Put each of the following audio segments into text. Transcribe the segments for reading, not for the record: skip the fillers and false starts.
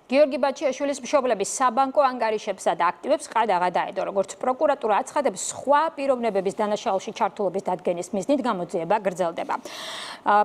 გიორგი ბაჩიაშვილის მშობლების საბანკო ანგარიშებსა და აქტივებს ყადაღა დაედო, როგორც პროკურატურა აცხადებს, სხვა პიროვნებების დანაშაულში ჩართულობის დადგენის მიზნით გამოძიება გრძელდება.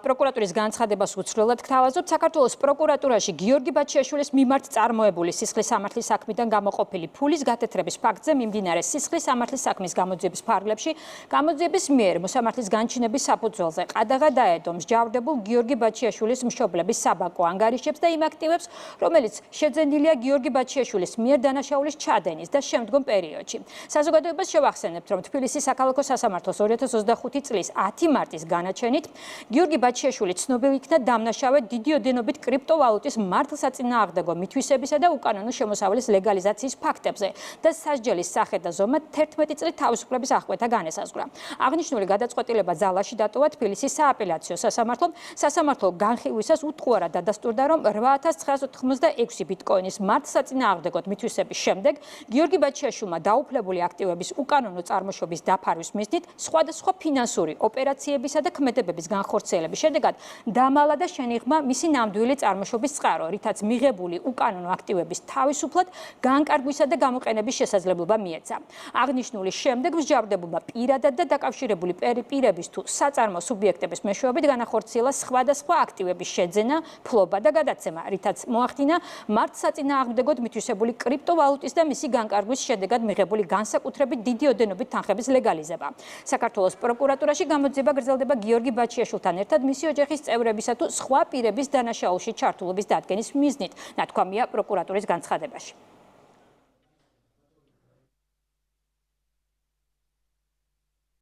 პროკურატურის განცხადებას უცვლელად გთავაზობთ, საქართველოს პროკურატურაში გიორგი ბაჩიაშვილის მიმართ წარმოებული სისხლის სამართლის საქმიდან გამოყოფილი ფულის გათეთრების ფაქტზე მიმდინარე სისხლის სამართლის საქმის გამოძიების ფარგლებში გამოძიების მიერ მოსამართლის განჩინების საფუძველზე ყადაღა დაედო მსჯავრდებულ გიორგი ბაჩიაშვილის მშობლების საბანკო ანგარიშებს და იმ აქტივებს, რომელიც შეძენილია გიორგი ბაჩიაშვილის მიერ დანაშაულის ჩადენის და შემდგომ პერიოდში. საზოგადოებას შევახსენებთ, რომ თბილისის საქალაქო სასამართლოს 2025 წლის 10 მარტის განაჩენით გიორგი ბაჩიაშვილი ცნობილი იქნა დამნაშავე დიდი ოდენობით კრიპტოვალუტის მართლსაწინააღმდეგო მითვისებისა და უკანონო შემოსავლის ლეგალიზაციის ფაქტებზე და სასჯელის სახე და ზომა 11 წლით თავისუფლების აღკვეთა განესაზღვრა. აღნიშნული გადაწყვეტილება ძალაში დატოვა თბილისის სააპელაციო სასამართლომ. სასამართლო განხილვისას უტყუარად დადასტურდა, რომ 8986 ბიტკოინის მართლსაწინააღმდეგო მითვისების შემდეგ გიორგი ბაჩიაშვილმა დაუფლებული აქტივების უკანონო წარმოშობის დაფარვის მიზნით სხვადასხვა ფინანსური ოპერაციებისა და ქმედებების განხორციელების შედეგად დამალა და შენიღმა მისი ნამდვილი წარმოშობის წყარო, რითაც მიღებული უკანონო აქტივების თავისუფლად განკარგვისა და გამოყენების შესაძლებლობა მიეცა. აღნიშნული შემდეგ მსჯავრდებულმა პირადად და დაკავშირებული პირების თუ საწარმო სუბიექტების მეშვეობით განახორციელა სხვადასხვა აქტივების შეძენა, ფლობა და გადაცემა, რითაც მოახდინა მართლსაწინააღმდეგოდ მითვისებული კრიპტოვალუტის და მისი განკარგვის შედეგად მიღებული განსაკუთრებით დიდი ოდენობით თანხების ლეგალიზება. საქართველოს პროკურატურაში გამოძიება გრძელდება გიორგი ბაჩიაშვილთან ერთად მისი ოჯახის წევრებისა თუ სხვა პირების დანაშაულში ჩართულობის დადგენის მიზნით, ნათქვამია პროკურატურის განცხადებაში.